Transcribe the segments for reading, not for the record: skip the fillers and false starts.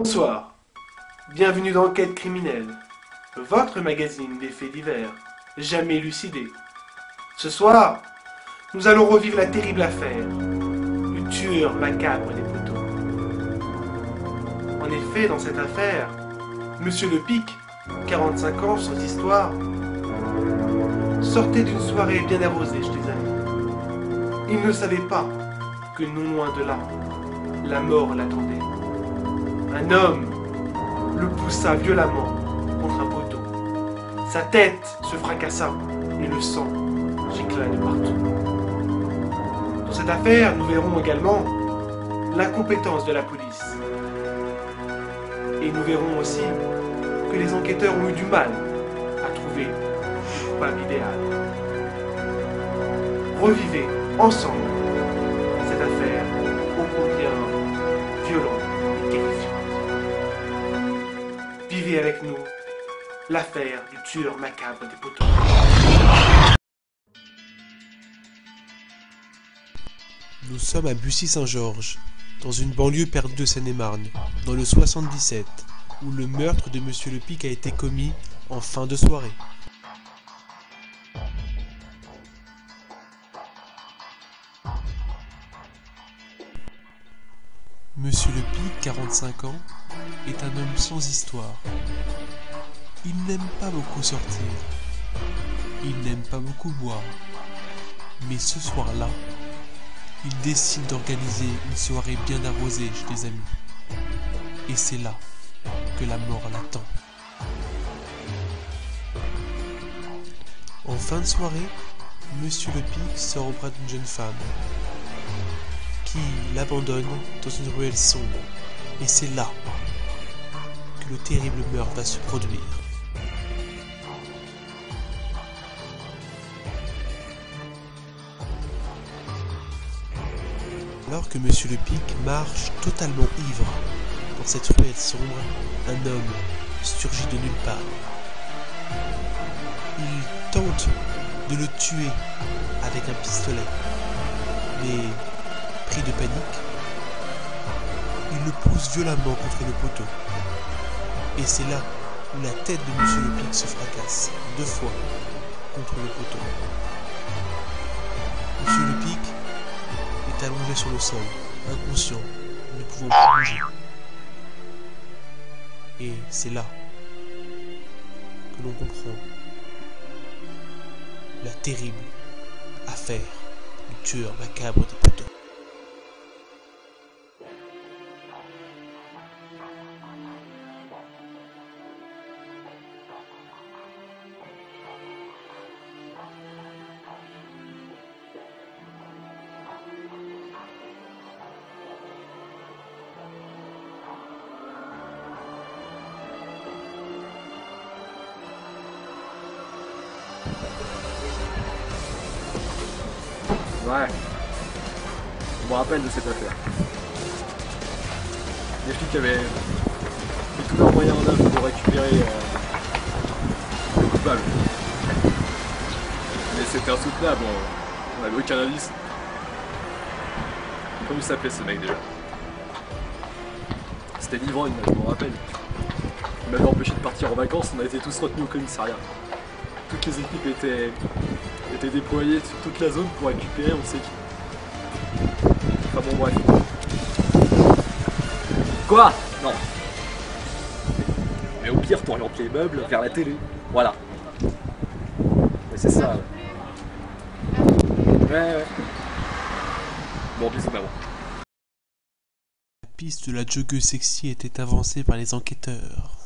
Bonsoir, bienvenue dans Enquête criminelle, votre magazine des faits divers, jamais élucidé. Ce soir, nous allons revivre la terrible affaire du tueur macabre des poteaux. En effet, dans cette affaire, Monsieur Le Pic, 45 ans sans histoire, sortait d'une soirée bien arrosée chez des amis. Il ne savait pas que non loin de là, la mort l'attendait. Un homme le poussa violemment contre un poteau. Sa tête se fracassa et le sang gicla de partout. Dans cette affaire, nous verrons également l'incompétence de la police. Et nous verrons aussi que les enquêteurs ont eu du mal à trouver le coupable idéal. Revivez ensemble cette affaire ô combien violente et terrifiante. Vivez avec nous l'affaire du tueur macabre des poteaux. Nous sommes à Bussy-Saint-Georges, dans une banlieue perdue de Seine-et-Marne, dans le 77, où le meurtre de Monsieur Le Pic a été commis en fin de soirée. Monsieur Le Pic, 45 ans, est un homme sans histoire. Il n'aime pas beaucoup sortir. Il n'aime pas beaucoup boire. Mais ce soir-là, il décide d'organiser une soirée bien arrosée chez des amis. Et c'est là que la mort l'attend. En fin de soirée, Monsieur Le Pic sort au bras d'une jeune femme qui l'abandonne dans une ruelle sombre. Et c'est là que le terrible meurtre va se produire. Alors que Monsieur Le Pic marche totalement ivre dans cette ruelle sombre, un homme surgit de nulle part. Il tente de le tuer avec un pistolet, mais pris de panique, il le pousse violemment contre le poteau. Et c'est là où la tête de Monsieur Le Pic se fracasse 2 fois contre le poteau. Monsieur Le Pic est allongé sur le sol, inconscient, ne pouvant plus bouger. Et c'est là que l'on comprend la terrible affaire du tueur macabre des poteaux. Ouais, je me rappelle de cette affaire. Les flics avaient fait tous leurs moyens en œuvre pour récupérer le coupable. Mais c'était insoutenable, on n'avait aucun indice. Comment il s'appelait ce mec déjà? C'était l'ivrogne, je me rappelle. Il m'avait empêché de partir en vacances, on a été tous retenus au commissariat. Toutes les équipes étaient déployées sur toute la zone pour récupérer on sait qui. Enfin bon bref. Quoi? Non. Mais au pire t'orientes les meubles vers la télé. Voilà. Mais c'est ça. Ouais. Bon bisous maman. La piste de la joggeuse sexy était avancée par les enquêteurs.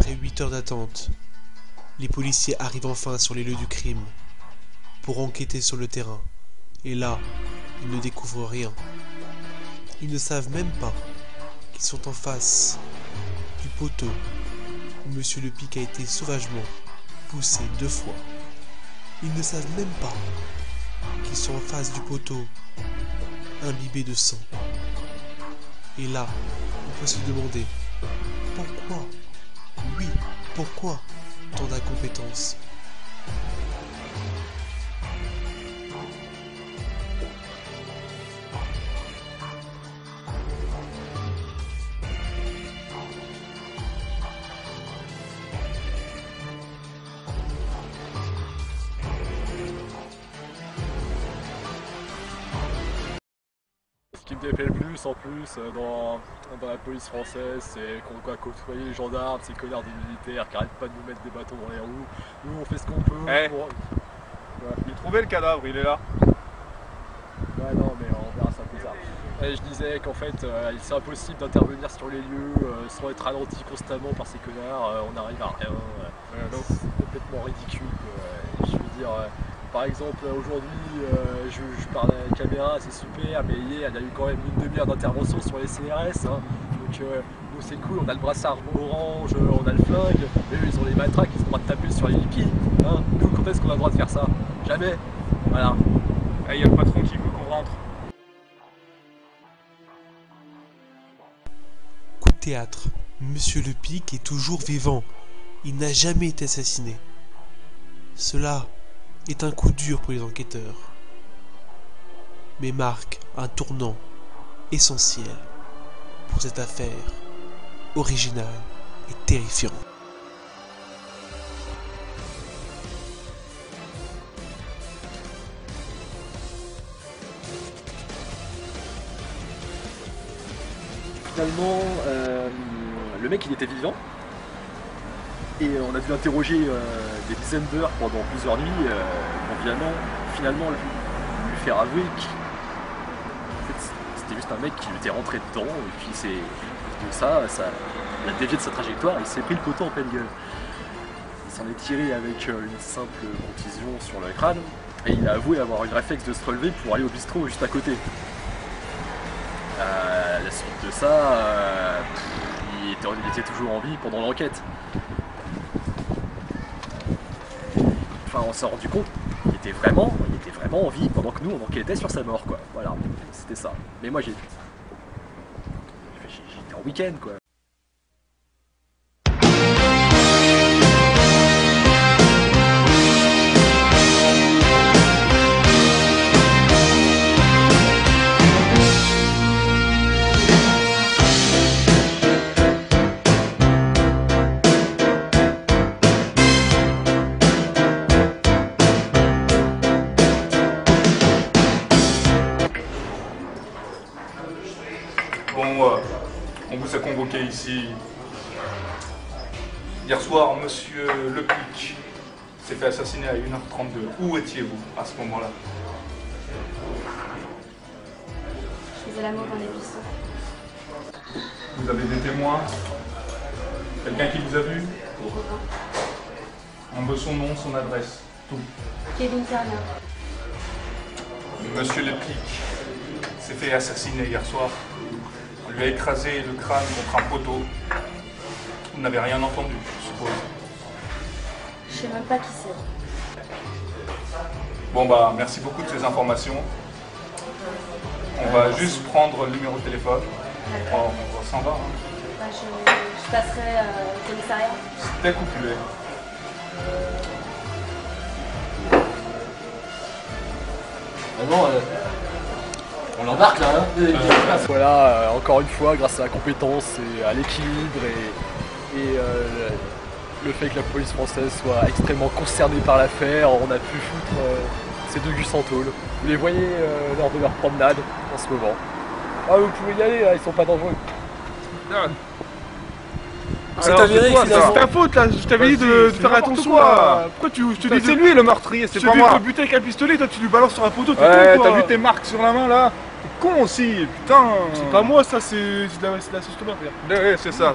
Après 8 heures d'attente, les policiers arrivent enfin sur les lieux du crime pour enquêter sur le terrain. Et là, ils ne découvrent rien. Ils ne savent même pas qu'ils sont en face du poteau où Monsieur Lepic a été sauvagement poussé 2 fois. Ils ne savent même pas qu'ils sont en face du poteau imbibé de sang. Et là, on peut se demander pourquoi, oui, pourquoi tant d'incompétence? Ce qui me déplaît le plus en plus dans la police française, c'est qu'on doit côtoyer les gendarmes, ces connards des militaires qui arrêtent pas de nous mettre des bâtons dans les roues. Nous on fait ce qu'on peut. Eh. Pour... Il trouvait le cadavre, il est là. Ouais non mais on verra ça plus tard. Et je disais qu'en fait c'est impossible d'intervenir sur les lieux sans être ralenti constamment par ces connards, on arrive à rien. C'est complètement ridicule. Je veux dire, par exemple aujourd'hui je parle à la caméra, c'est super, mais hier il y a eu quand même une demi-heure d'intervention sur les CRS. Hein. Donc nous c'est cool, on a le brassard orange, on a le flingue, mais eux ils ont les matraques, ils ont le droit de taper sur les hippies. Hein. Nous quand est-ce qu'on a le droit de faire ça? Jamais. Voilà. Il y a le patron qui veut qu'on rentre. Coup de théâtre, Monsieur Lepic est toujours vivant. Il n'a jamais été assassiné. Cela est un coup dur pour les enquêteurs, mais marque un tournant essentiel pour cette affaire originale et terrifiante. Finalement, le mec il était vivant et on a dû l'interroger des dizaines d'heures pendant plusieurs nuits pour finalement lui faire avouer que c'était juste un mec qui était rentré dedans et puis c'est de ça, il a dévié de sa trajectoire et il s'est pris le poteau en pleine gueule. Il s'en est tiré avec une simple contusion sur le crâne et il a avoué avoir eu le réflexe de se relever pour aller au bistrot juste à côté. La suite de ça, il était toujours en vie pendant l'enquête. Enfin, on s'est rendu compte qu'il était vraiment en vie pendant que nous on enquêtait sur sa mort, quoi. Voilà, c'était ça. Mais moi j'étais en week-end, quoi. Bon, on vous a convoqué ici. Hier soir, monsieur Lepic s'est fait assassiner à 1h32. Où étiez-vous à ce moment-là? Je faisais l'amour dans les buissons. Vous avez des témoins? Quelqu'un qui vous a vu? Mon copain. On veut son nom, son adresse, tout. Kevin Turner. Monsieur Lepic s'est fait assassiner hier soir. On lui a écrasé le crâne contre un poteau. Vous n'avez rien entendu, je suppose. Je sais même pas qui c'est. Bon bah, merci beaucoup de ces informations. On va juste prendre le numéro de téléphone. D'accord. On s'en va. Hein. Bah, je passerai au commissariat. Dès que vous pouvez. On l'embarque là, hein. Voilà, encore une fois, grâce à la compétence et à l'équilibre et le fait que la police française soit extrêmement concernée par l'affaire, on a pu foutre ces deux gus en tôle. Vous les voyez lors de leur promenade en ce moment. Ah, vous pouvez y aller, là, ils sont pas dangereux. C'est avéré, c'est ta faute là, je t'avais dit de faire attention là. Pourquoi je te dis C'est lui le meurtrier, c'est pas celui de moi. te buter avec un pistolet, toi tu lui balances sur un poteau, t'es Ouais, con, t'as quoi. vu tes marques sur la main là? T'es con aussi, putain. C'est pas moi ça, c'est de la sauce tomate. Ouais, c'est ça,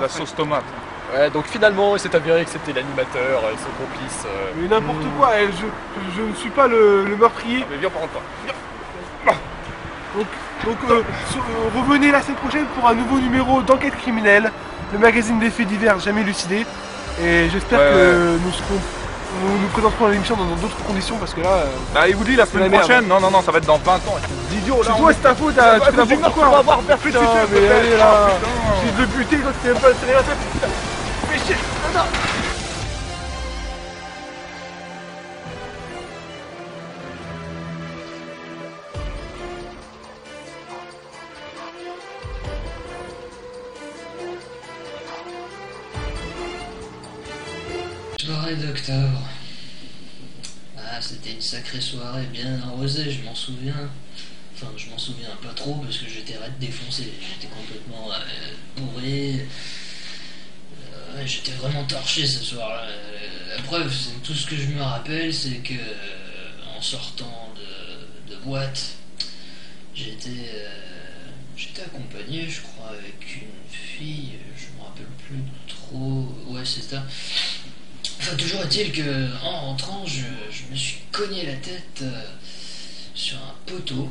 la sauce tomate. Ouais, donc finalement, il s'est avéré que c'était l'animateur et son complice. Mais n'importe quoi, je ne suis pas le meurtrier. Mais viens par contre. Revenez la semaine prochaine pour un nouveau numéro d'Enquête criminelle, le magazine des faits divers jamais élucidés. Et j'espère que nous présenterons l'émission dans d'autres conditions parce que là. Ah, il vous dit la semaine prochaine? Non, ça va être dans 20 ans. C'est idiot là. C'est toi, c'est ta faute, tu fais n'importe quoi. On va avoir perpétuité. Mais allez là, j'ai de le buter quand tu n'aimes pas le série. Mais chier, attends. Soirée d'octobre. Ah, c'était une sacrée soirée, bien arrosée, je m'en souviens. Enfin, je m'en souviens pas trop parce que j'étais raide défoncé. J'étais complètement bourré. Ouais, j'étais vraiment torché ce soir-là. La preuve, c'est tout ce que je me rappelle, c'est que en sortant de boîte, j'étais accompagné, je crois, avec une fille. Je me rappelle plus trop. Ouais, c'est ça. Enfin, toujours est-il que en rentrant, je me suis cogné la tête sur un poteau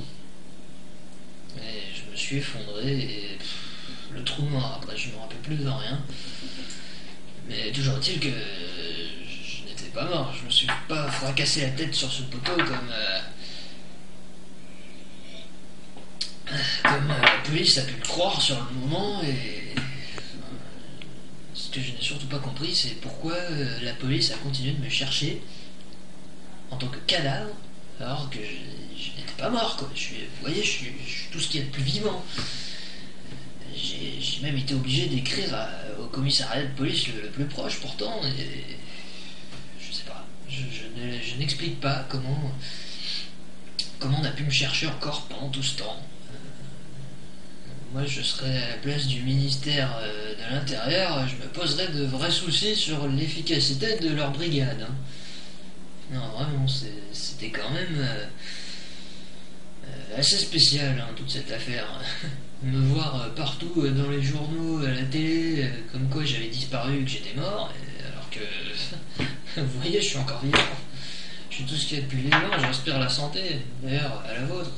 et je me suis effondré et le trou noir. Après, je me rappelle plus de rien. Mais toujours est-il que je n'étais pas mort. Je me suis pas fracassé la tête sur ce poteau comme la police a pu le croire sur le moment et. Ce que je n'ai surtout pas compris, c'est pourquoi la police a continué de me chercher en tant que cadavre, alors que je n'étais pas mort, quoi. Vous voyez, je suis tout ce qu'il y a de plus vivant. J'ai même été obligé d'écrire au commissariat de police le plus proche, pourtant, et je sais pas. Je n'explique pas comment on a pu me chercher encore pendant tout ce temps. Moi, je serais à la place du ministère de l'Intérieur, je me poserais de vrais soucis sur l'efficacité de leur brigade. Hein. Non, vraiment, c'était quand même assez spécial, hein, toute cette affaire. Me voir partout dans les journaux, à la télé, comme quoi j'avais disparu et que j'étais mort, alors que, vous voyez, je suis encore vivant. Je suis tout ce qu'il y a de plus vivant, je respire la santé, d'ailleurs, à la vôtre.